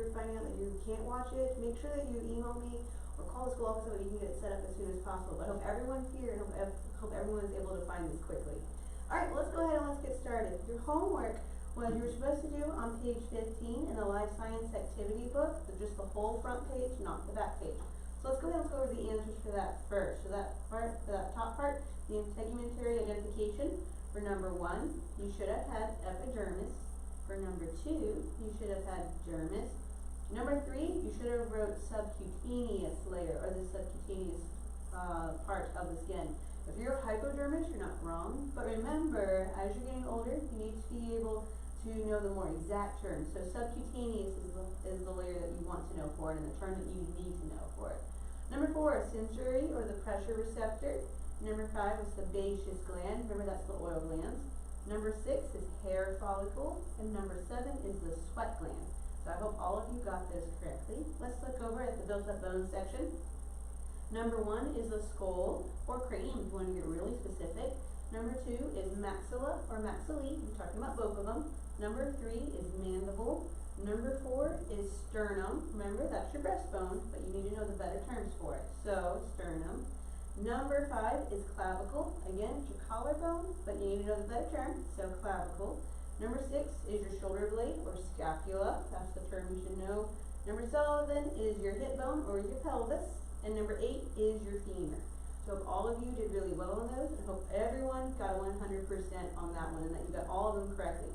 you're finding out that you can't watch it, make sure that you email me or call the school office so that we can get it set up as soon as possible. But I hope everyone here, hope everyone is able to find this quickly. Alright, let's go ahead and let's get started. Your homework was you were supposed to do on page 15 in the Life Science Activity book, just the whole front page, not the back page. So let's go ahead and go over the answers for that first. So that part, for that top part, the integumentary identification. For number 1, you should have had epidermis. For number 2, you should have had dermis. Number 3, you should have wrote subcutaneous layer, or the subcutaneous part of the skin. If you're hypodermis, you're not wrong, but remember, as you're getting older, you need to be able to know the more exact term. So subcutaneous is the layer that you want to know for it, and the term that you need to know for it. Number 4, sensory, or the pressure receptor. Number 5 is sebaceous gland. Remember, that's the oil glands. Number 6 is hair follicle, and number 7 is the sweat gland. So I hope all of you got those correctly. Let's look over at the built-up bone section. Number 1 is the skull, or cranium, if you want to get really specific. Number 2 is maxilla, or maxillae. We're talking about both of them. Number 3 is mandible. Number 4 is sternum. Remember, that's your breastbone, but you need to know the better terms for it. So, sternum. Number 5 is clavicle. Again, it's your collarbone, but you need to know the better term, so clavicle. Number 6 is your shoulder blade, or scapula. That's the term you should know. Number 7 is your hip bone, or your pelvis. And number 8 is your femur. So if all of you did really well on those, I hope everyone got 100% on that one and that you got all of them correctly.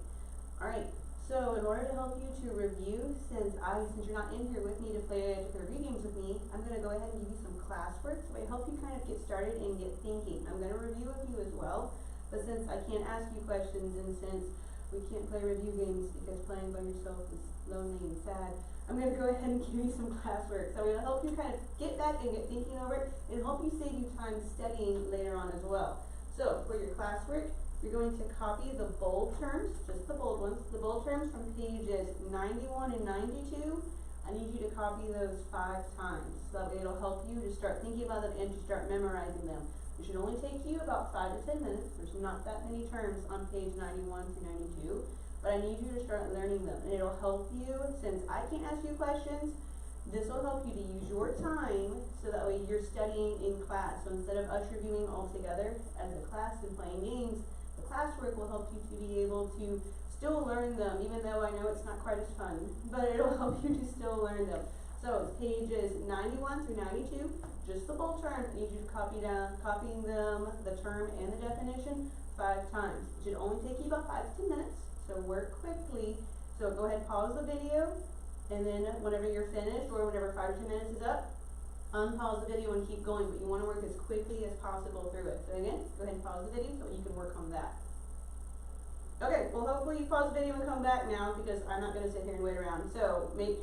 Alright, so in order to help you to review, since you're not in here with me to play review games with me, I'm going to go ahead and give you some classwork so I help you kind of get started and get thinking. I'm going to review with you as well, but since I can't ask you questions and since we can't play review games because playing by yourself is lonely and sad, I'm going to go ahead and give you some classwork. So it'll help you kind of get back and get thinking over it, and help you save you time studying later on as well. So for your classwork, you're going to copy the bold terms, just the bold ones, the bold terms from pages 91 and 92. I need you to copy those 5 times. So that way it'll help you to start thinking about them and to start memorizing them. It should only take you about 5 to 10 minutes. There's not that many terms on page 91 through 92. But I need you to start learning them, and it'll help you, since I can't ask you questions, this will help you to use your time so that way you're studying in class. So instead of us reviewing all together as a class and playing games, the classwork will help you to be able to still learn them, even though I know it's not quite as fun, but it'll help you to still learn them. So it's pages 91 through 92, just the bold terms. I need you to copying them, the term and the definition 5 times. It should only take you about 5 to 10 minutes. So work quickly. So go ahead, pause the video, and then whenever you're finished, or whenever 5 to 10 minutes is up, unpause the video and keep going. But you want to work as quickly as possible through it. So again, go ahead and pause the video so you can work on that. Okay, well hopefully you pause the video and come back now, because I'm not going to sit here and wait around. So we're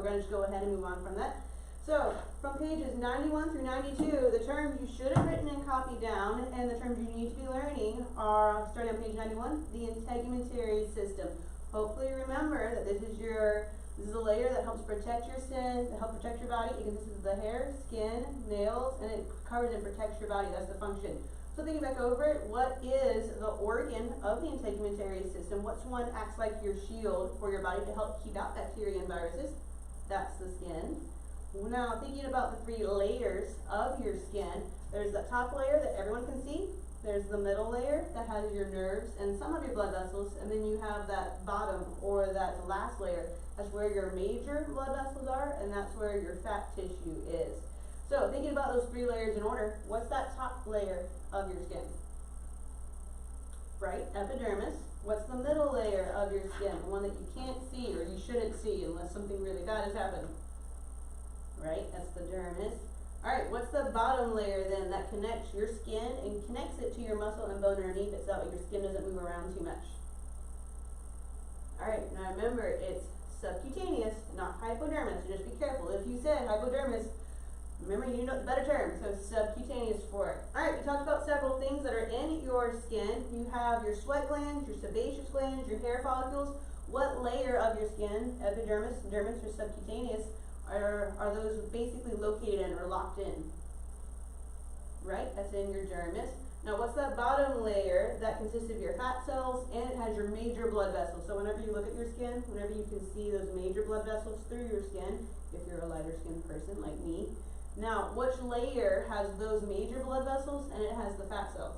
going to just go ahead and move on from that. So from pages 91 through 92, the terms you should have written and copied down, and the terms you need to be learning are, starting on page 91, the integumentary system. Hopefully remember that this is a layer that helps protect your skin, that helps protect your body. It consists of the hair, skin, nails, and it covers and protects your body. That's the function. So thinking back over it, what is the organ of the integumentary system? Which one acts like your shield for your body to help keep out bacteria and viruses? That's the skin. Now, thinking about the 3 layers of your skin, there's the top layer that everyone can see, there's the middle layer that has your nerves and some of your blood vessels, and then you have that bottom, or that last layer, that's where your major blood vessels are, and that's where your fat tissue is. So, thinking about those 3 layers in order, what's that top layer of your skin? Right, epidermis. What's the middle layer of your skin? The one that you can't see, or you shouldn't see unless something really bad has happened. Right, that's the dermis. Alright, what's the bottom layer then that connects your skin and connects it to your muscle and bone underneath it, so that way your skin doesn't move around too much? Alright, now remember, it's subcutaneous, not hypodermis, so just be careful. If you said hypodermis, remember you know the better term, so subcutaneous for it. Alright, we talked about several things that are in your skin. You have your sweat glands, your sebaceous glands, your hair follicles. What layer of your skin, epidermis, dermis, or subcutaneous, are those basically located in or locked in? Right, that's in your dermis. Now what's that bottom layer? That consists of your fat cells, and it has your major blood vessels. So whenever you look at your skin, whenever you can see those major blood vessels through your skin, if you're a lighter skinned person like me. Now, which layer has those major blood vessels and it has the fat cells?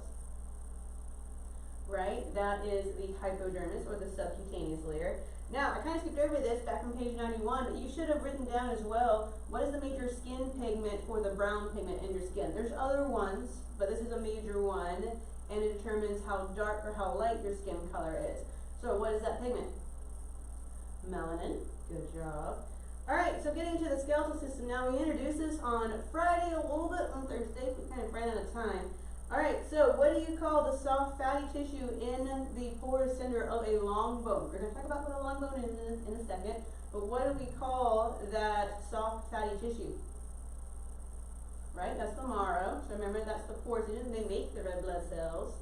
Right? That is the hypodermis, or the subcutaneous layer. Now, I kind of skipped over this back on page 91, but you should have written down as well, what is the major skin pigment or the brown pigment in your skin? There's other ones, but this is a major one, and it determines how dark or how light your skin color is. So what is that pigment? Melanin. Good job. Alright, so getting to the skeletal system now. We introduced this on Friday a little bit, on Thursday, we kind of ran out of time. Alright, so what do you call the soft fatty tissue in the porous center of a long bone? We're going to talk about what a long bone is in a second, but what do we call that soft fatty tissue? Right, that's the marrow. So remember, that's the pores in it, and they make the red blood cells.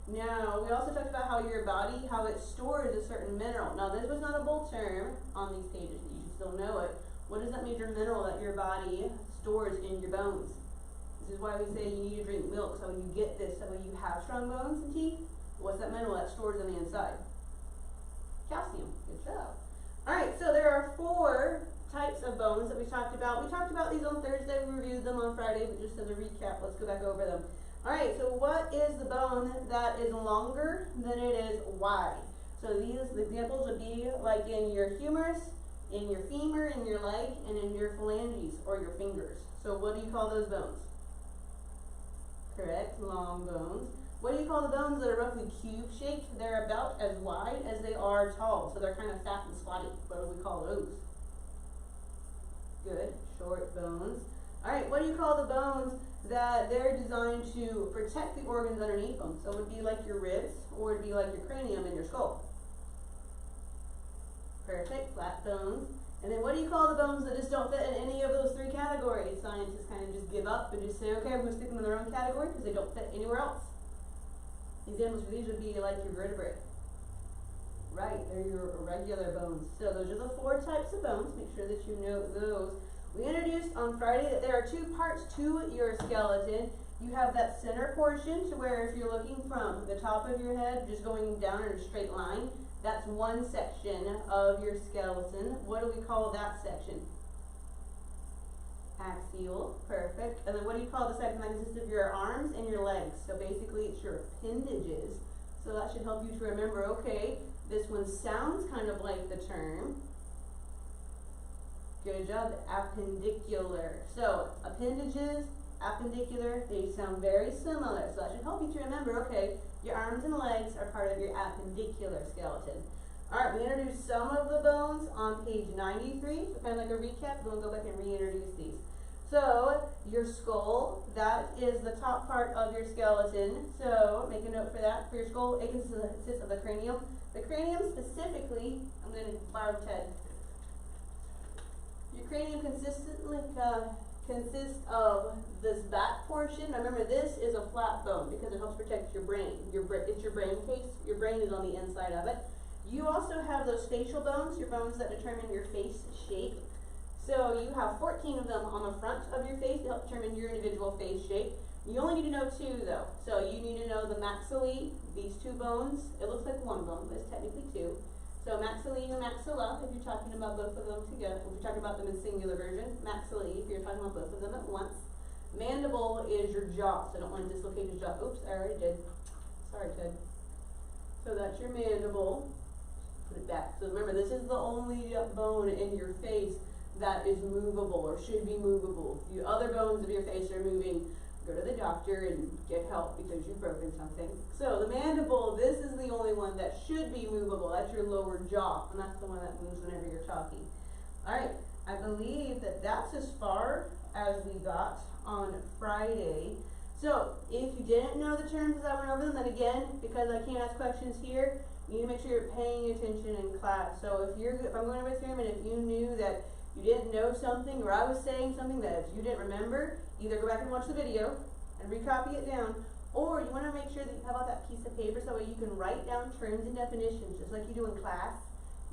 Now, we also talked about how your body, how it stores a certain mineral. Now, this was not a bold term on these pages, but you should still know it. What is that major mineral that your body stores in your bones? This is why we say you need to drink milk, so when you get this, so when you have strong bones and teeth, what's that mineral that stores on the inside? Calcium. Good job. Alright, so there are 4 types of bones that we talked about. We talked about these on Thursday, we reviewed them on Friday, but just as a recap, let's go back over them. Alright, so what is the bone that is longer than it is wide? So these examples would be like in your humerus, in your femur, in your leg, and in your phalanges, or your fingers. So what do you call those bones? Correct, long bones. What do you call the bones that are roughly cube-shaped? They're about as wide as they are tall, so they're kind of fat and squatty. What do we call those? Good, short bones. Alright, what do you call the bones that they're designed to protect the organs underneath them? So it would be like your ribs, or it would be like your cranium and your skull. Perfect, flat bones. And then what do you call the bones that just don't fit in any of those 3 categories? Scientists kind of just give up and just say, okay, I'm going to stick them in their own category because they don't fit anywhere else. Examples for these would be like your vertebrae. Right, they're your irregular bones. So those are the 4 types of bones. Make sure that you know those. We introduced on Friday that there are 2 parts to your skeleton. You have that center portion, to where if you're looking from the top of your head, just going down in a straight line, that's one section of your skeleton. What do we call that section? Axial. Perfect. And then what do you call the section that consists of your arms and your legs? So basically it's your appendages. So that should help you to remember, okay, this one sounds kind of like the term. Good job, appendicular. So appendages, appendicular, they sound very similar. So that should help you to remember, okay, your arms and legs are part of your appendicular skeleton. Alright, we introduced some of the bones on page 93. So kind of like a recap, then we'll go back and reintroduce these. So, your skull, that is the top part of your skeleton. So, make a note for that. For your skull, it consists of the cranium. The cranium specifically, I'm going to borrow Ted. Your cranium consists of this back portion. Now remember, this is a flat bone because it helps protect your brain. It's your brain case. Your brain is on the inside of it. You also have those facial bones, your bones that determine your face shape. So you have 14 of them on the front of your face to help determine your individual face shape. You only need to know 2 though. So you need to know the maxillae, these 2 bones. It looks like 1 bone, but it's technically 2. So maxillae or maxilla, if you're talking about both of them together, if you're talking about them in singular version. Maxillae, if you're talking about both of them at once. Mandible is your jaw, so I don't want to dislocate your jaw. Oops, I already did. Sorry, Ted. So that's your mandible. Put it back. So remember, this is the only bone in your face that is movable or should be movable. If the other bones of your face are moving, go to the doctor and get help because you've broken something. So the mandible, this is the only one that should be movable. That's your lower jaw, and that's the one that moves whenever you're talking. Alright, I believe that that's as far as we got on Friday. So if you didn't know the terms as I went over them, then again, because I can't ask questions here, you need to make sure you're paying attention in class. So if I'm going over the term and if you knew that you didn't know something, or I was saying something that if you didn't remember, either go back and watch the video and recopy it down, or you want to make sure that you have out that piece of paper so that you can write down terms and definitions just like you do in class.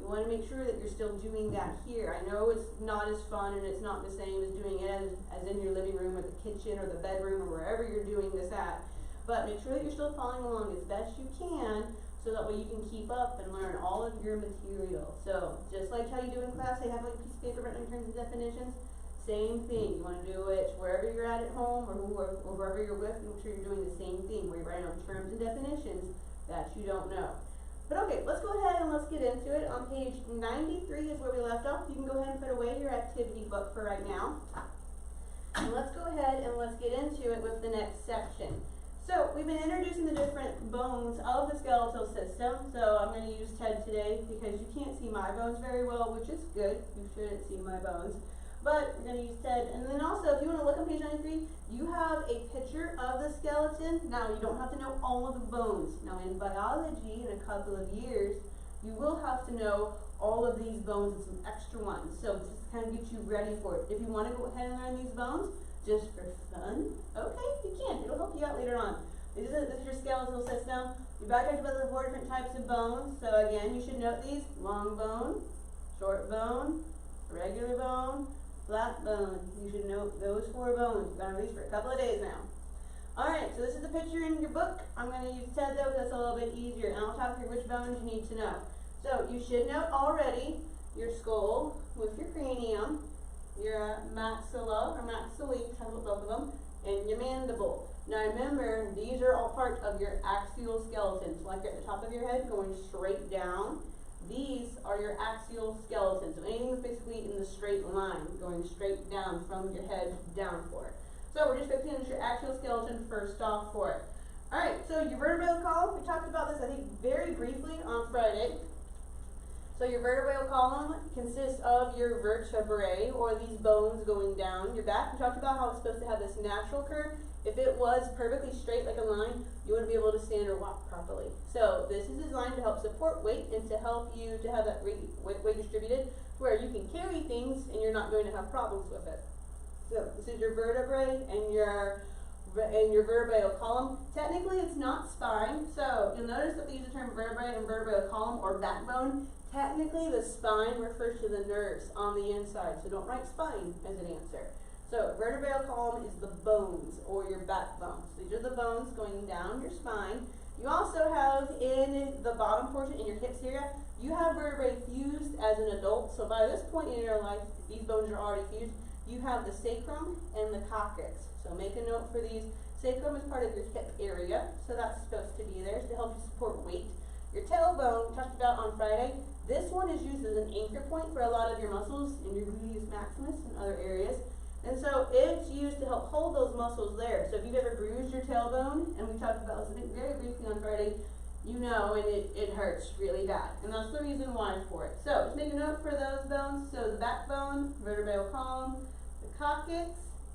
You want to make sure that you're still doing that here. I know it's not as fun and it's not the same as doing it as in your living room or the kitchen or the bedroom or wherever you're doing this at. but make sure that you're still following along as best you can, so that way you can keep up and learn all of your material. So, just like how you do in class, they have like a piece of paper written in terms of definitions, same thing. You want to do it wherever you're at home, or wherever you're with, make sure you're doing the same thing, where you're writing on terms and definitions that you don't know. But okay, let's go ahead and let's get into it. On page 93 is where we left off. You can go ahead and put away your activity book for right now. And let's go ahead and let's get into it with the next section. So, we've been introducing the different bones of the skeletal system. So, I'm going to use Ted today because you can't see my bones very well, which is good. You shouldn't see my bones. But we're going to use Ted. And then also, if you want to look on page 93, you have a picture of the skeleton. Now, you don't have to know all of the bones. Now, in biology, in a couple of years, you will have to know all of these bones and some extra ones. So, just to kind of get you ready for it. If you want to go ahead and learn these bones, just for fun, okay, you can. It'll help you out later on. This is your skeletal system. Your back talked about the 4 different types of bones. So, again, you should note these: long bone, short bone, regular bone, flat bone. You should note those 4 bones. You've been on these for a couple of days now. Alright, so this is the picture in your book. I'm going to use Ted though, because that's a little bit easier. And I'll talk through which bones you need to know. So, you should note already your skull with your cranium, your maxilla, or maxillae, talk about both of them, and your mandible. Now remember, these are all part of your axial skeleton. So like at the top of your head, going straight down. These are your axial skeletons. So anything that's basically in the straight line, going straight down from your head down for it. So we're just focusing on your axial skeleton first off for it. Alright, so your vertebral column, we talked about this I think very briefly on Friday. So your vertebral column consists of your vertebrae, or these bones going down your back. We talked about how it's supposed to have this natural curve. If it was perfectly straight like a line, you wouldn't be able to stand or walk properly. So this is designed to help support weight and to help you to have that weight distributed where you can carry things and you're not going to have problems with it. So this is your vertebrae and your vertebral column. Technically it's not spine, so you'll notice that they use the term vertebrae and vertebral column or backbone. Technically the spine refers to the nerves on the inside, so don't write spine as an answer. So vertebral column is the bones or your backbone. So these are the bones going down your spine. You also have in the bottom portion, in your hips area, you have vertebrae fused as an adult. So by this point in your life, these bones are already fused. You have the sacrum and the coccyx. So make a note for these. Sacrum is part of your hip area, so that's supposed to be there to help you support weight. Your tailbone, we talked about on Friday, this one is used as an anchor point for a lot of your muscles in your gluteus maximus and other areas. And so it's used to help hold those muscles there. So if you've ever bruised your tailbone, and we talked about this I think very briefly on Friday, you know, and it hurts really bad. And that's the reason why for it. So just make a note for those bones. So the backbone, vertebral column, the coccyx,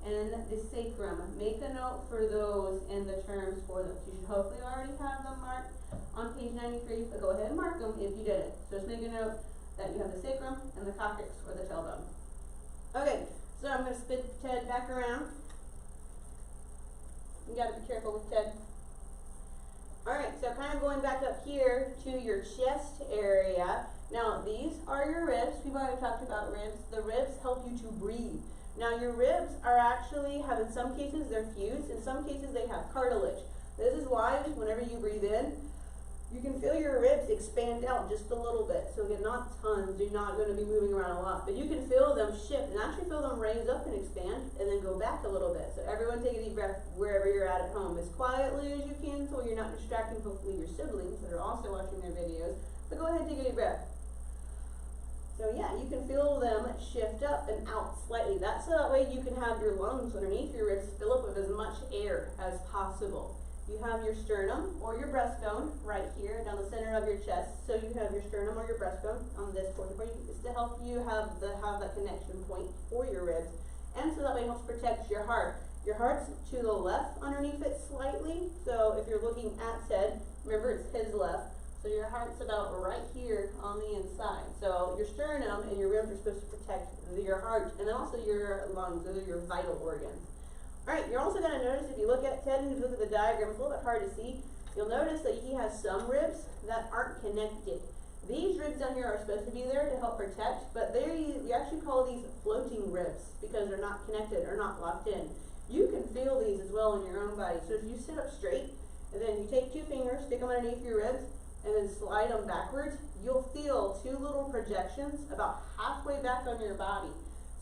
and the sacrum. Make a note for those and the terms for them. You should hopefully already have them marked on page 93, but go ahead and mark them if you didn't. So just make a note that you have the sacrum and the coccyx or the tailbone. Okay, so I'm going to spit Ted back around. You got to be careful with Ted. Alright, so kind of going back up here to your chest area. Now, these are your ribs. We've already talked about ribs. The ribs help you to breathe. Now, your ribs are actually in some cases, they're fused. In some cases, they have cartilage. This is why whenever you breathe in, you can feel your ribs expand out just a little bit. So again, not tons, you're not going to be moving around a lot, but you can feel them shift and actually feel them raise up and expand and then go back a little bit. So everyone take a deep breath wherever you're at home as quietly as you can so you're not distracting hopefully your siblings that are also watching their videos. But go ahead and take a deep breath. So yeah, you can feel them shift up and out slightly. That's so that way you can have your lungs underneath your ribs fill up with as much air as possible. You have your sternum or your breastbone right here down the center of your chest. So you have your sternum or your breastbone on this portion for you. It's to help you have that connection point for your ribs. And so that way it helps protect your heart. Your heart's to the left underneath it slightly. So if you're looking at Ted, remember it's his left. So your heart's about right here on the inside. So your sternum and your ribs are supposed to protect your heart and then also your lungs. Those are your vital organs. Alright, you're also going to notice if you look at Ted and you look at the diagram, it's a little bit hard to see. You'll notice that he has some ribs that aren't connected. These ribs down here are supposed to be there to help protect, but we actually call these floating ribs because they're not connected or not locked in. You can feel these as well in your own body. So if you sit up straight, And then you take 2 fingers, stick them underneath your ribs, and then slide them backwards. You'll feel 2 little projections about halfway back on your body.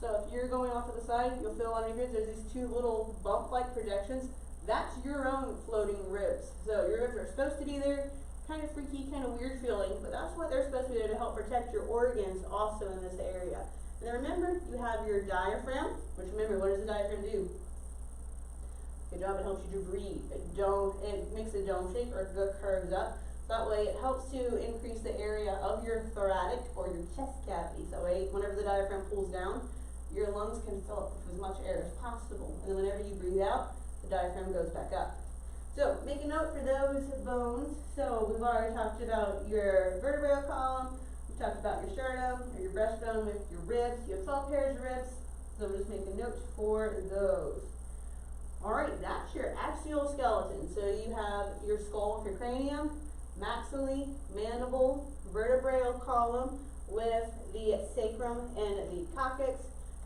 So if you're going off to the side, you'll feel on your ribs, there's these 2 little bump-like projections. That's your own floating ribs. So your ribs are supposed to be there, kind of freaky, kind of weird feeling, but that's what they're supposed to be there to help protect your organs also in this area. And then remember, you have your diaphragm, which remember, what does the diaphragm do? Good job, it helps you to breathe. It makes a dome shape or curves up. That way it helps to increase the area of your thoracic or your chest cavity. So that way, whenever the diaphragm pulls down, your lungs can fill up with as much air as possible. And then whenever you breathe out, the diaphragm goes back up. So make a note for those bones. So we've already talked about your vertebral column. We talked about your sternum or your breastbone with your ribs. You have 12 pairs of ribs. So just make a note for those. Alright, that's your axial skeleton. So you have your skull with your cranium, maxilla, mandible, vertebral column with the sacrum and the coccyx.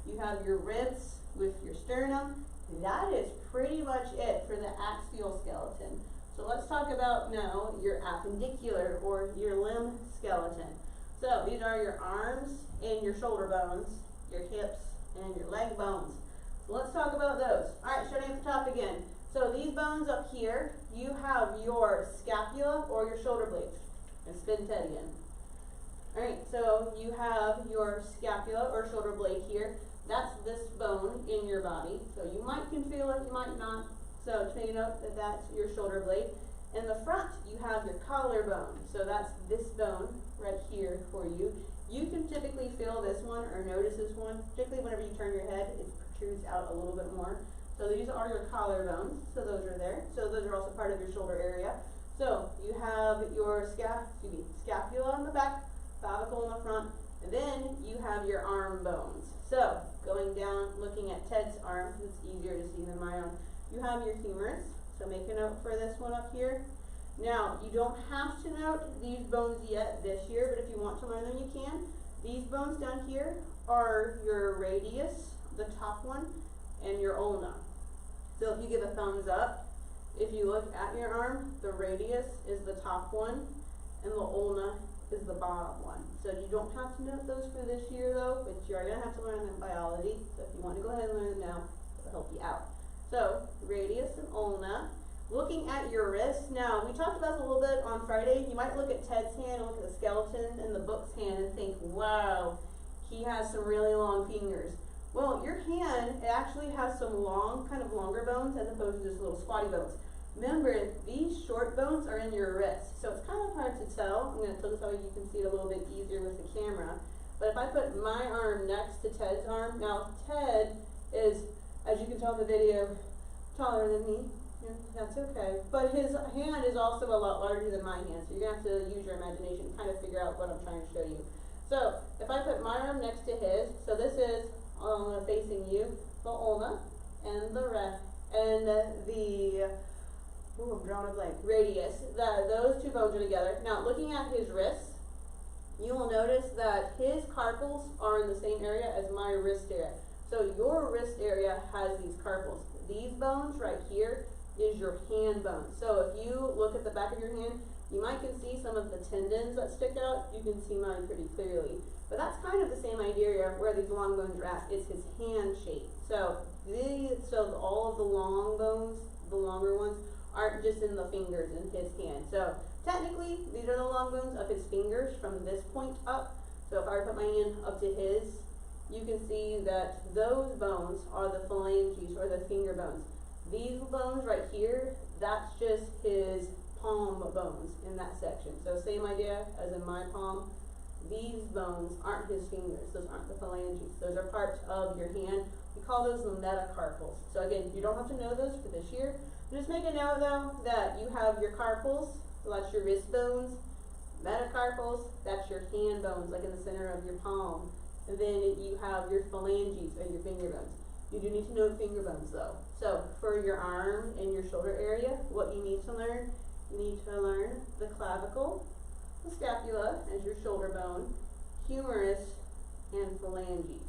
You have your ribs with your sternum. That is pretty much it for the axial skeleton. So let's talk about now your appendicular or your limb skeleton. So these are your arms and your shoulder bones, your hips and your leg bones. So let's talk about those. Alright, starting at the top again. So these bones up here, you have your scapula or your shoulder blades. And spin Ted again. Alright, so you have your scapula or shoulder blade here. That's this bone in your body. So you can feel it, you might not. So take a note that that's your shoulder blade. In the front, you have your collarbone. So that's this bone right here for you. You can typically feel this one or notice this one, particularly whenever you turn your head, it protrudes out a little bit more. So these are your collarbones, so those are there. So those are also part of your shoulder area. So you have your scapula in the back, clavicle in the front, and then you have your arm bones. So going down, looking at Ted's arm, it's easier to see than my arm. You have your humerus, so make a note for this one up here. Now, you don't have to note these bones yet this year, but if you want to learn them, you can. These bones down here are your radius, the top one, and your ulna. So if you give a thumbs up, if you look at your arm, the radius is the top one, and the ulna is the bottom one. So you don't have to note those for this year though, but you are going to have to learn them in biology. So if you want to go ahead and learn them now, it'll help you out. So, radius and ulna. Looking at your wrist, now we talked about this a little bit on Friday. You might look at Ted's hand and look at the skeleton in the book's hand and think, wow, he has some really long fingers. Well, your hand, it actually has some long, kind of longer bones as opposed to just little squatty bones. Remember, these short bones are in your wrist, so it's kind of hard to tell. I'm going to tell you so you can see it a little bit easier with the camera. But if I put my arm next to Ted's arm, now Ted is, as you can tell in the video, taller than me. Yeah, that's okay. But his hand is also a lot larger than my hand, so you're going to have to use your imagination to kind of figure out what I'm trying to show you. So, if I put my arm next to his, so this is facing you, the ulna, and I'm drawing a blank, radius. Those two bones are together. Now, looking at his wrists, you will notice that his carpals are in the same area as my wrist area. So your wrist area has these carpals. These bones right here is your hand bone. So if you look at the back of your hand, you might can see some of the tendons that stick out. You can see mine pretty clearly. But that's kind of the same idea where these long bones are at. It's his hand shape. So all of the long bones, the longer ones, aren't just in the fingers in his hand. So technically, these are the long bones of his fingers from this point up. So if I put my hand up to his, you can see that those bones are the phalanges or the finger bones. These bones right here, that's just his palm bones in that section. So same idea as in my palm. These bones aren't his fingers. Those aren't the phalanges. Those are parts of your hand. We call those the metacarpals. So again, you don't have to know those for this year. Just make a note though that you have your carpals, so that's your wrist bones. Metacarpals, that's your hand bones, like in the center of your palm. And then you have your phalanges or your finger bones. You do need to know finger bones though. So for your arm and your shoulder area, what you need to learn, you need to learn the clavicle, the scapula as your shoulder bone, humerus, and phalanges.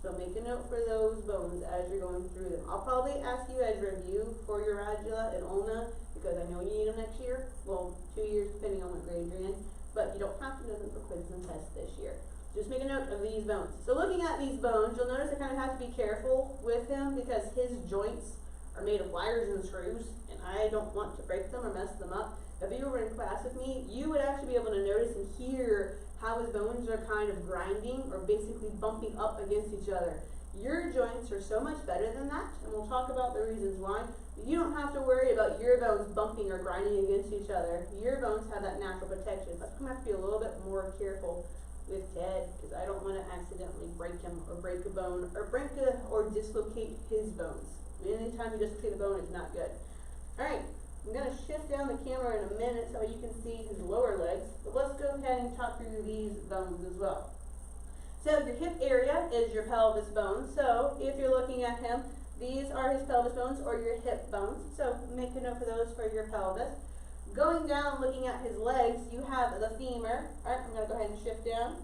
So make a note for those bones as you're going through them. I'll probably ask you as review for your radula and ulna. It because I know you need them next year. Well, 2 years depending on what grade you're in, but you don't have to know them for quizzes and tests this year. Just make a note of these bones. So looking at these bones, you'll notice I kind of have to be careful with him because his joints are made of wires and screws, and I don't want to break them or mess them up. If you were in class with me, you would actually be able to notice and hear how his bones are kind of grinding or basically bumping up against each other. Your joints are so much better than that, and we'll talk about the reasons why. You don't have to worry about your bones bumping or grinding against each other. Your bones have that natural protection. But I'm going to have to be a little bit more careful with Ted because I don't want to accidentally break him or break a bone or dislocate his bones. Anytime you dislocate a bone, it's not good. Alright, I'm going to shift down the camera in a minute so you can see his lower legs, but let's go ahead and talk through these bones as well. So your hip area is your pelvis bone. So if you're looking at him, these are his pelvis bones or your hip bones. So make a note for those for your pelvis. Going down, looking at his legs, you have the femur. Alright, I'm going to go ahead and shift down.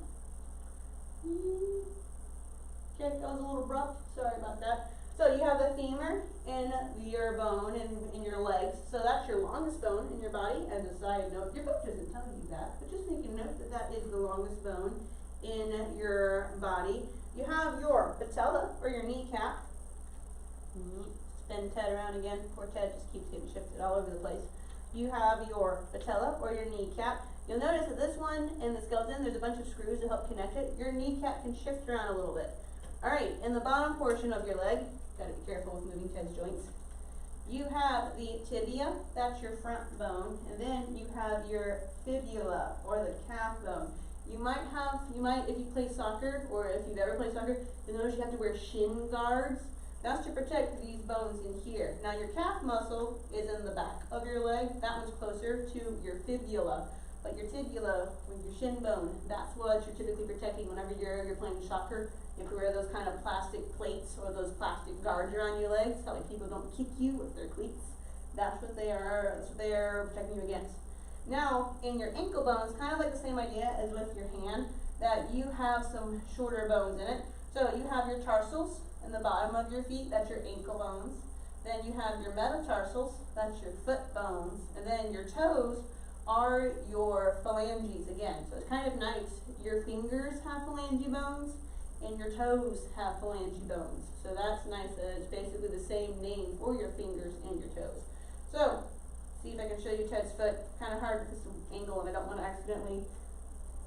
Okay, that was a little abrupt. Sorry about that. So you have the femur in your bone in your legs. So that's your longest bone in your body. As a side note, your book doesn't tell you that, but just make a note that that is the longest bone in your body. You have your patella or your kneecap. Spin Ted around again. Poor Ted just keeps getting shifted all over the place. You have your patella or your kneecap. You'll notice that this one in the skeleton, there's a bunch of screws to help connect it. Your kneecap can shift around a little bit. Alright, in the bottom portion of your leg, gotta be careful with moving Ted's joints. You have the tibia, that's your front bone, and then you have your fibula or the calf bone. You might, if you play soccer or if you've ever played soccer, you'll notice you have to wear shin guards. That's to protect these bones in here. Now your calf muscle is in the back of your leg. That one's closer to your fibula. But your tibula, with your shin bone, that's what you're typically protecting whenever you're playing soccer. You have to wear those kind of plastic plates or those plastic guards around your legs, so like people don't kick you with their cleats. That's what they are. That's what they are protecting you against. Now, in your ankle bones, kind of like the same idea as with your hand, that you have some shorter bones in it. So you have your tarsals in the bottom of your feet, that's your ankle bones. Then you have your metatarsals, that's your foot bones. And then your toes are your phalanges again. So it's kind of nice. Your fingers have phalange bones and your toes have phalange bones. So that's nice that it's basically the same name for your fingers and your toes. So, see if I can show you Ted's foot. Kind of hard because it's an angle and I don't want to accidentally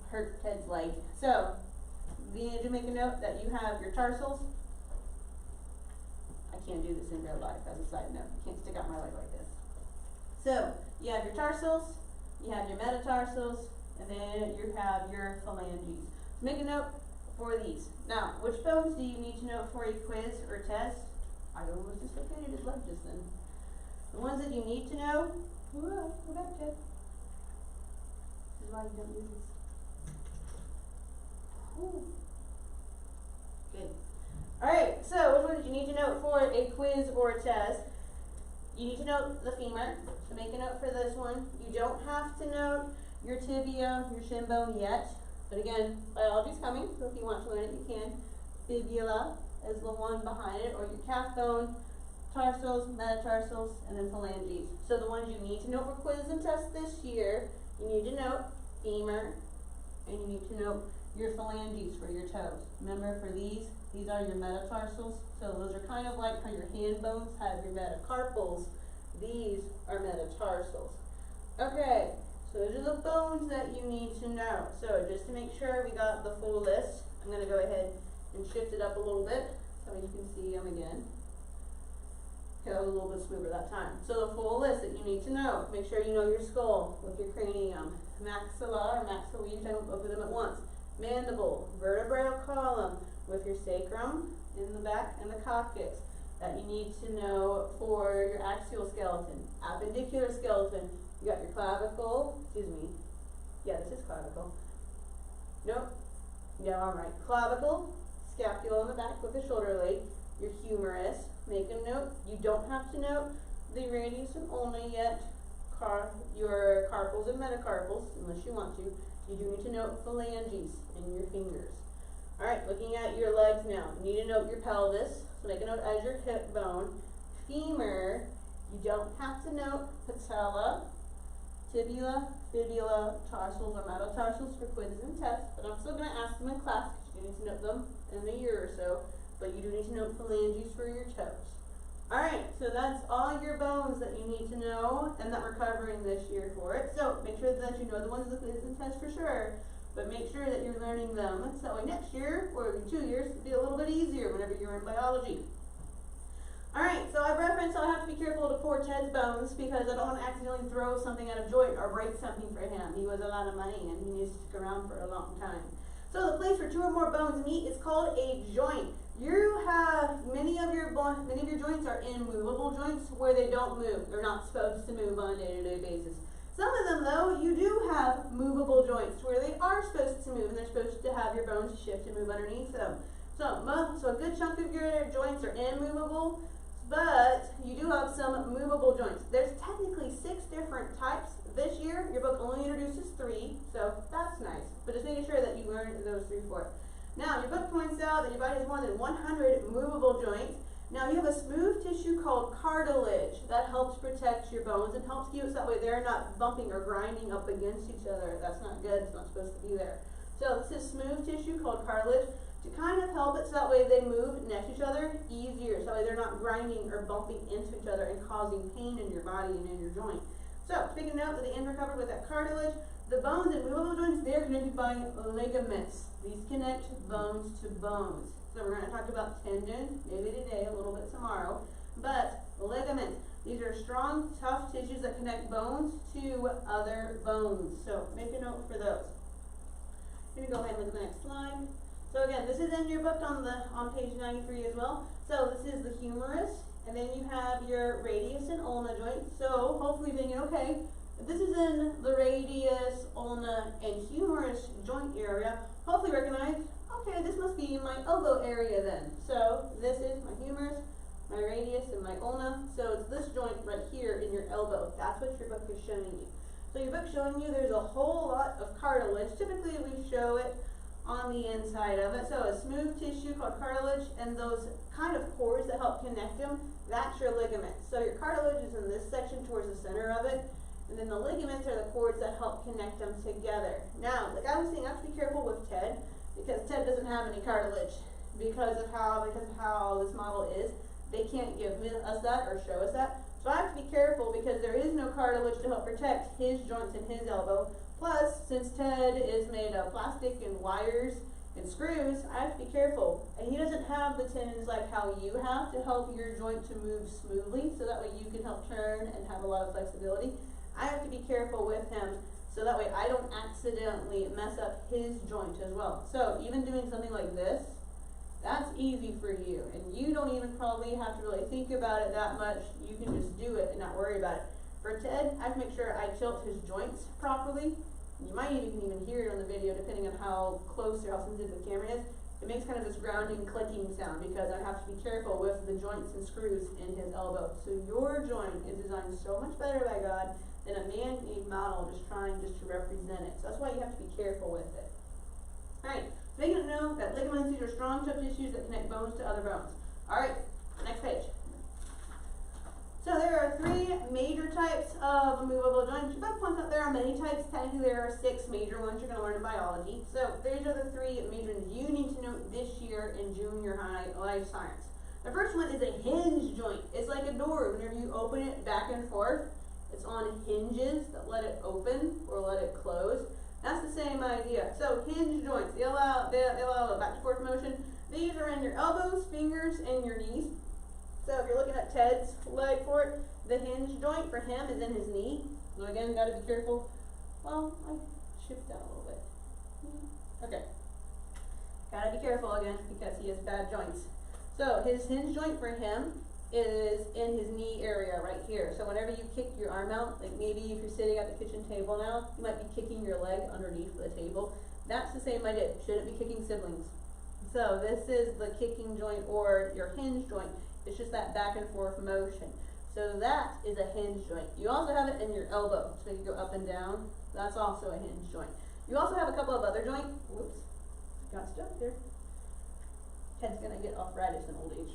hurt Ted's leg. So, you need to make a note that you have your tarsals. I can't do this in real life as a side note. I can't stick out my leg like this. So, you have your tarsals, you have your metatarsals, and then you have your phalanges. So make a note for these. Now, which bones do you need to know for a quiz or test? I almost dislocated his leg just then. The ones that you need to know, go back, Ted. This is why you don't use this. Ooh. Good. Alright, so which ones do you need to know for a quiz or a test? You need to know the femur, so make a note for this one. You don't have to know your tibia, your shin bone yet, but again, biology's coming, so if you want to learn it, you can. Fibula is the one behind it, or your calf bone, tarsals, metatarsals, and then phalanges. So the ones you need to know for quiz and test this year, you need to know femur, and you need to know your phalanges for your toes. Remember, for these are your metatarsals. So those are kind of like how your hand bones have your metacarpals. These are metatarsals. Okay, so those are the bones that you need to know. So just to make sure we got the full list, I'm going to go ahead and shift it up a little bit so you can see them again. Okay, that was a little bit smoother that time. So the full list that you need to know. Make sure you know your skull with your cranium, maxilla or maxilla, you don't both of them at once. Mandible, vertebral column with your sacrum in the back and the coccyx. That you need to know for your axial skeleton. Appendicular skeleton, you got your clavicle, excuse me, yeah, this is clavicle. Nope, yeah, all right. Clavicle, scapula in the back with the shoulder blade, your humerus. Make a note, you don't have to know the radius and ulna yet, your carpals and metacarpals, unless you want to. You do need to note phalanges in your fingers. Alright, looking at your legs now. You need to note your pelvis. So make a note as your hip bone. Femur, You don't have to know patella, tibia, fibula, tarsals, or metatarsals for quizzes and tests, but I'm still going to ask them in class because you need to know them in a year or so, but you do need to know phalanges for your toes. Alright, so that's all your bones that you need to know and that we're covering this year for it. So make sure that you know the ones in the quizzes and tests for sure, but make sure that you're learning them. So that way next year, or in 2 years, it'll be a little bit easier whenever you're in biology. Alright, so I've referenced I have to be careful to pour Ted's bones because I don't want to accidentally throw something out of joint or break something for him. He was a lot of money and he needs to stick around for a long time. So the place where 2 or more bones meet is called a joint. You have many of your joints are immovable joints where they don't move. They're not supposed to move on a day-to-day basis. Some of them, though, you do have movable joints where they are supposed to move and they're supposed to have your bones shift and move underneath them. So a good chunk of your joints are immovable, but you do have some movable joints. There's technically 6 different types. This year, your book only introduces 3, so that's nice. But just making sure that you learn those 3 for it. Now, your book points out that your body has more than 100 movable joints. Now, you have a smooth tissue called cartilage that helps protect your bones and helps keep it so that way they're not bumping or grinding up against each other. That's not good. It's not supposed to be there. So, this is smooth tissue called cartilage to kind of help it so that way they move next to each other easier. So that way they're not grinding or bumping into each other and causing pain in your body and in your joint. So, taking note that the ends are covered with that cartilage. The bones and movable joints, they're connected by ligaments. These connect bones to bones. So we're going to talk about tendons, maybe today, a little bit tomorrow. But ligaments, these are strong, tough tissues that connect bones to other bones. So make a note for those. Here we go ahead and look at the next slide. So again, this is in your book on page 93 as well. So this is the humerus, and then you have your radius and ulna joints. So hopefully you're thinking, okay, this is in the radius, ulna, and humerus joint area. Hopefully recognize, okay, this must be my elbow area then. So this is my humerus, my radius, and my ulna. So it's this joint right here in your elbow. That's what your book is showing you. So your book's showing you there's a whole lot of cartilage. Typically we show it on the inside of it. So a smooth tissue called cartilage, and those kind of cords that help connect them, that's your ligaments. So your cartilage is in this section towards the center of it. And then the ligaments are the cords that help connect them together. Now, like I was saying, I have to be careful with Ted because Ted doesn't have any cartilage because of how this model is. They can't give us that or show us that. So I have to be careful because there is no cartilage to help protect his joints and his elbow. Plus, since Ted is made of plastic and wires and screws, I have to be careful. And he doesn't have the tendons like how you have to help your joint to move smoothly so that way you can help turn and have a lot of flexibility. I have to be careful with him so that way I don't accidentally mess up his joint as well. So even doing something like this, that's easy for you. And you don't even probably have to really think about it that much. You can just do it and not worry about it. For Ted, I have to make sure I tilt his joints properly. You might even hear it on the video depending on how close or how sensitive the camera is. It makes kind of this grounding, clicking sound because I have to be careful with the joints and screws in his elbow. So your joint is designed so much better by God than a man-made model just trying to represent it. So that's why you have to be careful with it. Alright, so making it know that ligaments, these are strong, tough tissues that connect bones to other bones. Alright, next page. So there are 3 major types of movable joints. Your book points out there are many types. Technically there are 6 major ones you're going to learn in biology. So these are the 3 major ones you need to know this year in junior high life science. The first one is a hinge joint. It's like a door. Whenever you open it back and forth, it's on hinges that let it open or let it close. That's the same idea. So hinge joints, they allow a back and forth motion. These are in your elbows, fingers, and your knees. So if you're looking at Ted's leg for it, the hinge joint for him is in his knee. So again, gotta be careful. Well, I shift that a little bit. Okay. Gotta be careful again because he has bad joints. So his hinge joint for him is in his knee area right here. So whenever you kick your arm out, like maybe if you're sitting at the kitchen table now, you might be kicking your leg underneath the table. That's the same idea. Shouldn't be kicking siblings. So this is the kicking joint or your hinge joint. It's just that back and forth motion. So that is a hinge joint. You also have it in your elbow, so you go up and down. That's also a hinge joint. You also have a couple of other joints. Whoops, got stuck there. Ted's gonna get arthritis in old age.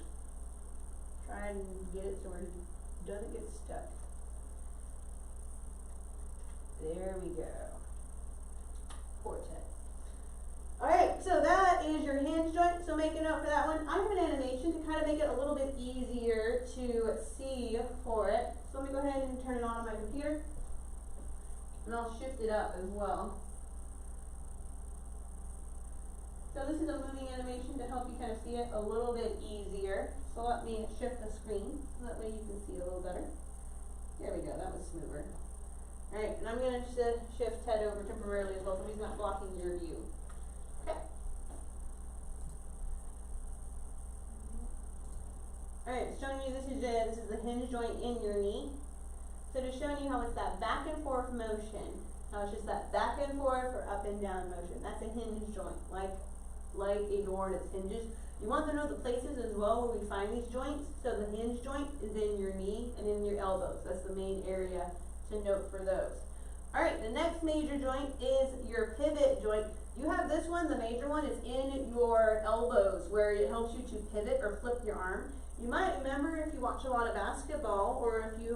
Try and get it so we doesn't get stuck. There we go. Poor Ted. Alright, so that is your hinge joint, so make a note for that one. I have an animation to kind of make it a little bit easier to see for it. So let me go ahead and turn it on my computer. And I'll shift it up as well. So this is a moving animation to help you kind of see it a little bit easier. So let me shift the screen, so that way you can see a little better. There we go, that was smoother. Alright, and I'm going to shift Ted over temporarily as well, so he's not blocking your view. Okay. Alright, showing you this is the hinge joint in your knee. So just showing you how it's that back and forth motion. How it's just that back and forth or up and down motion. That's a hinge joint, like a door and its hinges. You want to know the places as well where we find these joints. So the hinge joint is in your knee and in your elbows. That's the main area to note for those. Alright, the next major joint is your pivot joint. You have this one, the major one is in your elbows where it helps you to pivot or flip your arm. You might remember if you watch a lot of basketball or if you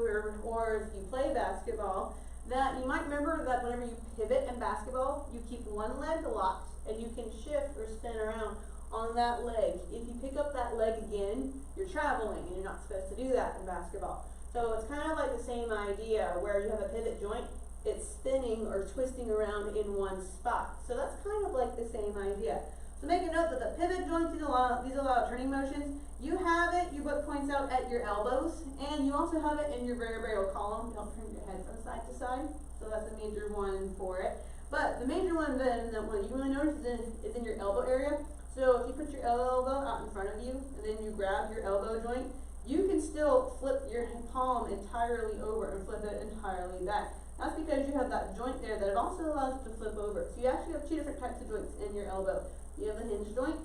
play basketball, that you might remember that whenever you pivot in basketball, you keep one leg locked and you can shift or spin around on that leg. If you pick up that leg again, you're traveling and you're not supposed to do that in basketball. So it's kind of like the same idea where you have a pivot joint, it's spinning or twisting around in one spot. So that's kind of like the same idea. So make a note that the pivot joint, these allow turning motions. You have it, your book points out at your elbows, and you also have it in your vertebral column to help turn your head from side to side. So that's a major one for it. But the major one then, that one you really notice is in your elbow area. So if you put your elbow out in front of you, and then you grab your elbow joint, you can still flip your palm entirely over and flip it entirely back. That's because you have that joint there that it also allows it to flip over. So you actually have two different types of joints in your elbow. You have the hinge joint,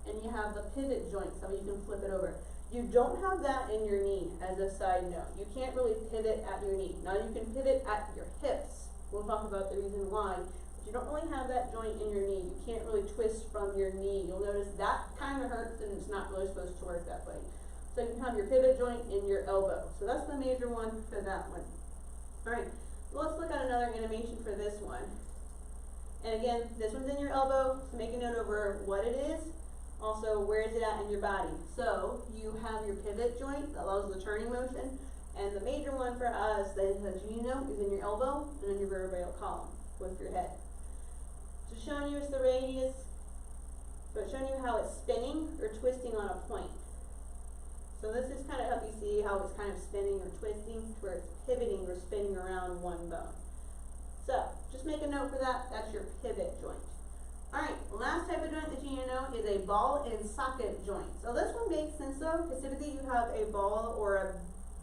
and you have the pivot joint, so you can flip it over. You don't have that in your knee, as a side note. You can't really pivot at your knee. Now you can pivot at your hips. We'll talk about the reason why. But you don't really have that joint in your knee. You can't really twist from your knee. You'll notice that kind of hurts, and it's not really supposed to work that way. So you can have your pivot joint in your elbow. So that's the major one for that one. Alright, let's look at another animation for this one. And again, this one's in your elbow, so make a note over what it is. Also, where is it at in your body? So you have your pivot joint that allows the turning motion, and the major one for us that you know is in your elbow and in your vertebral column with your head. So showing you is the radius, so it's showing you how it's spinning or twisting on a point. So this is kind of help you see how it's kind of spinning or twisting to where it's pivoting or spinning around one bone. So just make a note for that. That's your pivot joint. Alright, last type of joint that you need to know is a ball and socket joint. So this one makes sense though, because typically you have a ball or a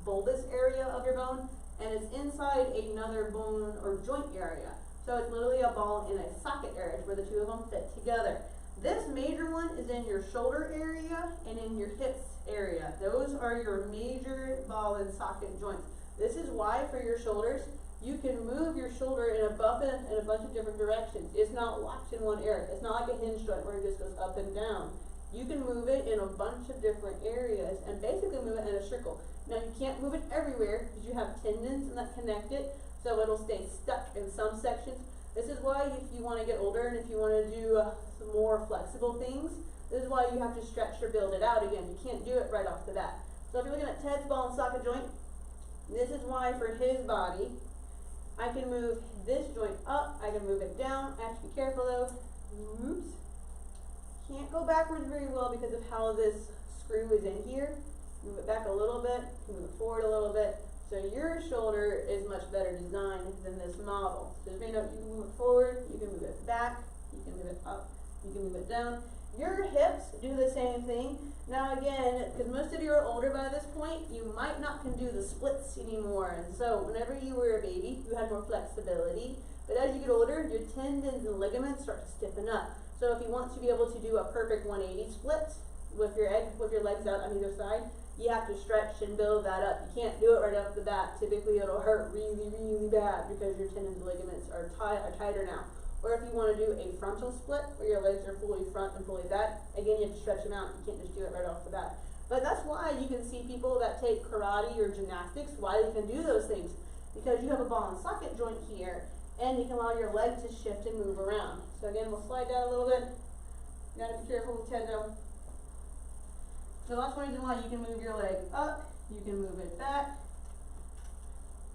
bulbous area of your bone, and it's inside another bone or joint area. So it's literally a ball in a socket area where the two of them fit together. This major one is in your shoulder area and in your hips area. Those are your major ball and socket joints. This is why for your shoulders, you can move your shoulder in a bunch of different directions. It's not locked in one area. It's not like a hinge joint where it just goes up and down. You can move it in a bunch of different areas and basically move it in a circle. Now you can't move it everywhere because you have tendons that connect it, so it'll stay stuck in some sections. This is why if you want to get older and if you want to do some more flexible things, this is why you have to stretch or build it out again. You can't do it right off the bat. So if you're looking at Ted's ball and socket joint, this is why for his body, I can move this joint up, I can move it down. I have to be careful though. Oops. Can't go backwards very well because of how this screw is in here. Move it back a little bit, move it forward a little bit. So your shoulder is much better designed than this model. So you can move it forward, you can move it back, you can move it up, you can move it down. Your hips do the same thing. Now again, because most of you are older by this point, you might not can do the splits anymore. And so whenever you were a baby, you had more flexibility. But as you get older, your tendons and ligaments start to stiffen up. So if you want to be able to do a perfect 180 split with your legs out on either side, you have to stretch and build that up. You can't do it right off the bat. Typically it'll hurt really, really bad because your tendons and ligaments are tighter now. Or if you want to do a frontal split where your legs are fully front and fully back, again you have to stretch them out. You can't just do it right off the bat. But that's why you can see people that take karate or gymnastics, why they can do those things. Because you have a ball and socket joint here, and you can allow your leg to shift and move around. So again, we'll slide down a little bit. You gotta be careful with head though. So that's one reason why you can move your leg up, you can move it back.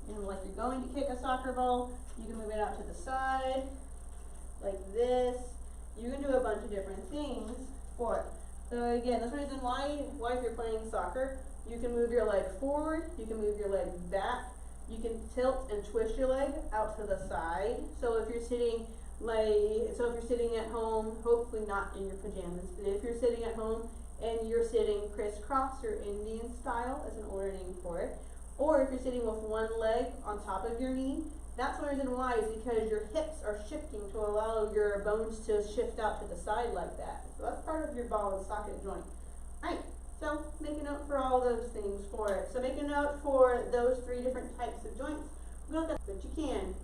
And like you're going to kick a soccer ball, you can move it out to the side, like this. You can do a bunch of different things for it. So again, that's the reason why if you're playing soccer, you can move your leg forward, you can move your leg back, you can tilt and twist your leg out to the side. So if you're sitting at home, hopefully not in your pajamas, but if you're sitting at home and you're sitting crisscross or Indian style, that's an older name for it, or if you're sitting with one leg on top of your knee, that's one reason why, is because your hips are shifting to allow your bones to shift out to the side like that. So that's part of your ball and socket joint. Alright, so make a note for all those things for it. So make a note for those 3 different types of joints. We'll look at what you can.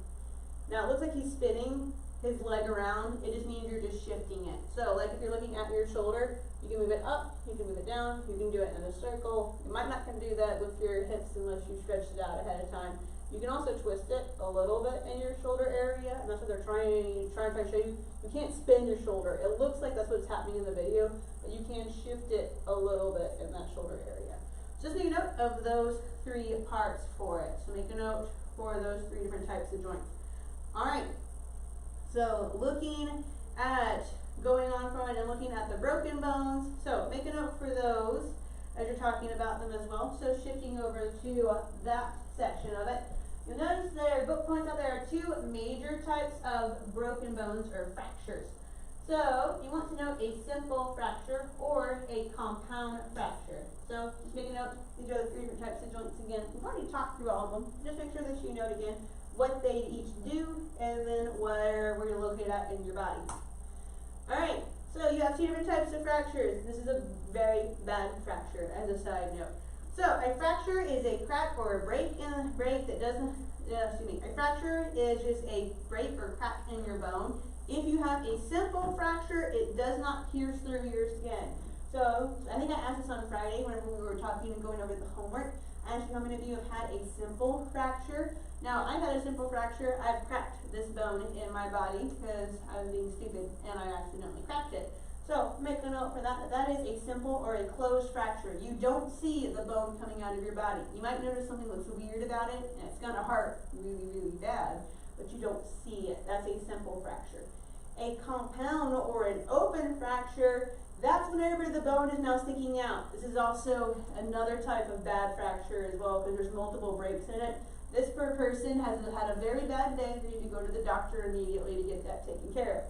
Now it looks like he's spinning his leg around. It just means you're just shifting it. So like if you're looking at your shoulder, you can move it up, you can move it down, you can do it in a circle. You might not can do that with your hips unless you stretch it out ahead of time. You can also twist it a little bit in your shoulder area, and that's what they're trying to show you. You can't spin your shoulder. It looks like that's what's happening in the video, but you can shift it a little bit in that shoulder area. Just make a note of those 3 parts for it. So make a note for those 3 different types of joints. Alright, so looking at going on from it and looking at the broken bones, so make a note for those as you're talking about them as well. So shifting over to that section of it, you'll notice there, book points out, there are 2 major types of broken bones or fractures. So you want to note a simple fracture or a compound fracture. So just make a note, these are the 3 different types of joints again. We've already talked through all of them. Just make sure that you note again what they each do and then where you're located at in your body. Alright, so you have 2 different types of fractures. This is a very bad fracture as a side note. So a fracture is a crack or a break that doesn't, a fracture is just a break or crack in your bone. If you have a simple fracture, it does not pierce through your skin. So I think I asked this on Friday whenever we were talking and going over the homework. I asked you how many of you have had a simple fracture. Now I've had a simple fracture. I've cracked this bone in my body because I was being stupid and I accidentally cracked it. So make a note for that. That is a simple or a closed fracture. You don't see the bone coming out of your body. You might notice something looks weird about it and it's going to hurt really, really bad, but you don't see it. That's a simple fracture. A compound or an open fracture, that's whenever the bone is now sticking out. This is also another type of bad fracture as well because there's multiple breaks in it. This person has had a very bad day. They need to go to the doctor immediately to get that taken care of.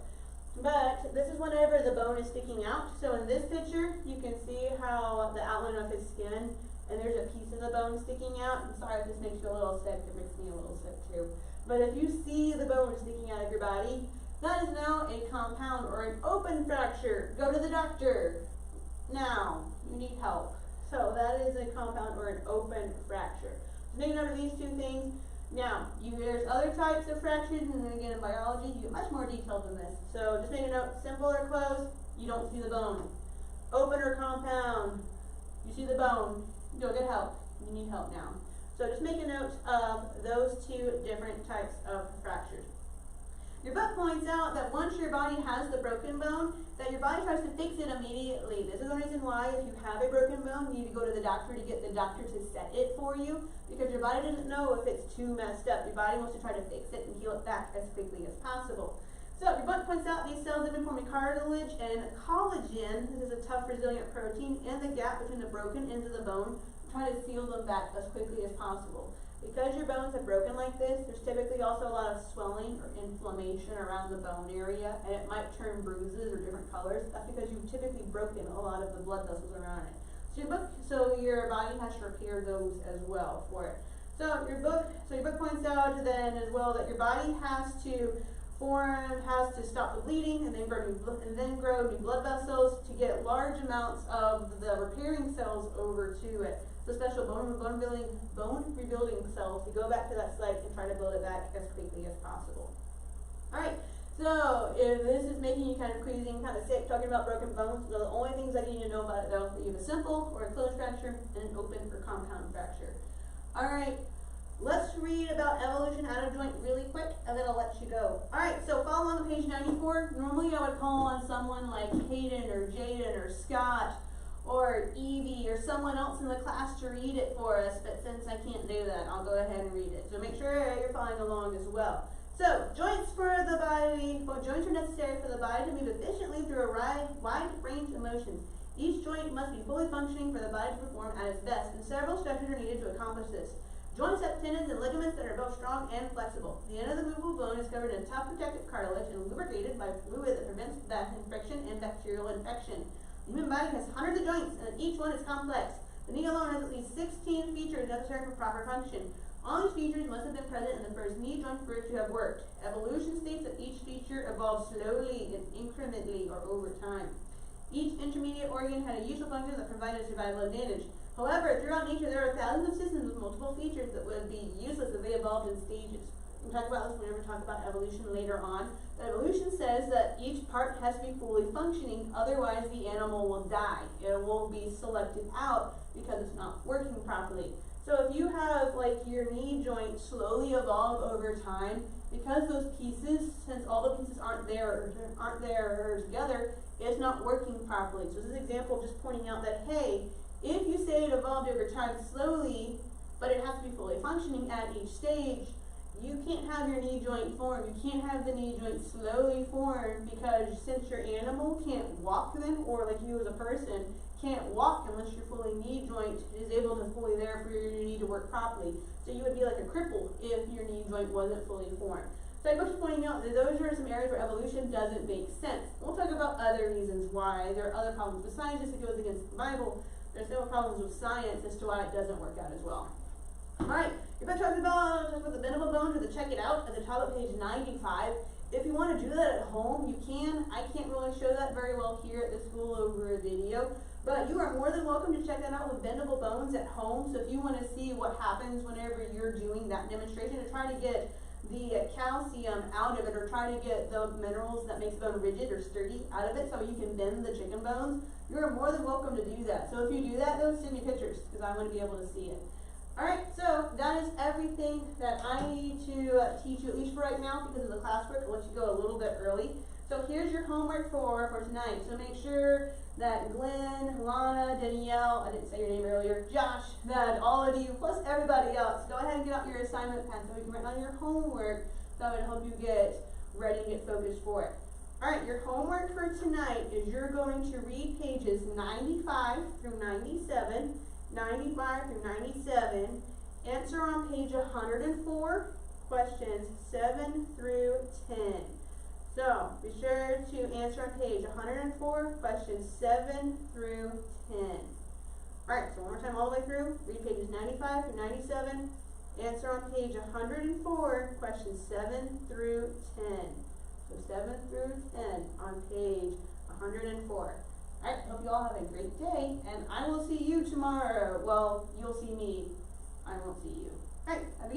But this is whenever the bone is sticking out. So in this picture, you can see how the outline of his skin, and there's a piece of the bone sticking out. I'm sorry if this makes you a little sick. It makes me a little sick too. But if you see the bone sticking out of your body, that is now a compound or an open fracture. Go to the doctor. Now, you need help. So that is a compound or an open fracture. So make note of these 2 things. Now, there's other types of fractures, and then again in biology, you get much more detailed than this. So just make a note, simple or closed, you don't see the bone. Open or compound, you see the bone, go get help. You need help now. So just make a note of those 2 different types of fractures. Your book points out that once your body has the broken bone, that your body tries to fix it immediately. This is the reason why if you have a broken bone, you need to go to the doctor to get the doctor to set it for you, because your body doesn't know if it's too messed up. Your body wants to try to fix it and heal it back as quickly as possible. So your book points out these cells have been forming cartilage and collagen. This is a tough, resilient protein in the gap between the broken ends of the bone to try to seal them back as quickly as possible. Because your bones have broken like this, there's typically also a lot of swelling or inflammation around the bone area, and it might turn bruises or different colors. That's because you've typically broken a lot of the blood vessels around it. So your body has to repair those as well for it. So your book points out then as well that your body has to stop the bleeding and then grow new blood vessels to get large amounts of the repairing cells over to it. So special bone rebuilding cells to go back to that site and try to build it back as quickly as possible. Alright, So, if this is making you kind of queasy and kind of sick talking about broken bones, the only things that you need to know about it though, that you have a simple or a closed fracture and an open or compound fracture. Alright, let's read about evolution out of joint really quick and then I'll let you go. Alright, so follow along on page 94. Normally I would call on someone like Hayden or Jaden or Scott or Evie or someone else in the class to read it for us, but since I can't do that, I'll go ahead and read it. So make sure you're following along as well. So, joints are necessary for the body to move efficiently through a wide range of motions. Each joint must be fully functioning for the body to perform at its best, and several structures are needed to accomplish this. Joints have tendons and ligaments that are both strong and flexible. The end of the movable bone is covered in tough protective cartilage and lubricated by fluid that prevents friction and bacterial infection. The human body has hundreds of joints, and each one is complex. The knee alone has at least 16 features necessary for proper function. All these features must have been present in the first knee joint for it to have worked. Evolution states that each feature evolves slowly and incrementally or over time. Each intermediate organ had a useful function that provided survival advantage. However, throughout nature there are thousands of systems with multiple features that would be useless if they evolved in stages. We'll talk about this whenever we talk about evolution later on. But evolution says that each part has to be fully functioning, otherwise the animal will die. It will be selected out because it's not working properly. So if you have like your knee joint slowly evolve over time, because those pieces, since all the pieces aren't there together, it's not working properly. So this is an example just pointing out that, hey, if you say it evolved over time slowly, but it has to be fully functioning at each stage, you can't have your knee joint form. You can't have the knee joint slowly form, because since your animal can't walk then, or like you as a person can't walk unless your fully knee joint is able to fully there for your knee to work properly. So you would be like a cripple if your knee joint wasn't fully formed. So I'm just pointing out that those are some areas where evolution doesn't make sense. We'll talk about other reasons why. There are other problems with science. It goes against the Bible. There's several problems with science as to why it doesn't work out as well. Alright, if I talk about the bendable bones, or the check it out at the top of page 95. If you want to do that at home, you can. I can't really show that very well here at the school over a video, but you are more than welcome to check that out with bendable bones at home. So if you want to see what happens whenever you're doing that demonstration, to try to get the calcium out of it, or try to get the minerals that makes the bone rigid or sturdy out of it so you can bend the chicken bones, you're more than welcome to do that. So if you do that, though, send me pictures, because I want to be able to see it. Alright, so that is everything that I need to teach you, at least for right now, because of the classwork. I'll let you go a little bit early. So here's your homework for tonight. So make sure that Glenn, Lana, Danielle, I didn't say your name earlier, Josh, that all of you, plus everybody else, go ahead and get out your assignment pen so we can write down your homework. That would help you get ready and get focused for it. Alright, your homework for tonight is you're going to read pages 95 through 97, 95 through 97, answer on page 104, questions 7 through 10. So, be sure to answer on page 104, questions 7 through 10. Alright, so one more time all the way through, read pages 95 through 97, answer on page 104, questions 7 through 10. So 7 through 10 on page 104. Alright, hope you all have a great day, and I will see you tomorrow. Well, you'll see me. I won't see you. Alright, have a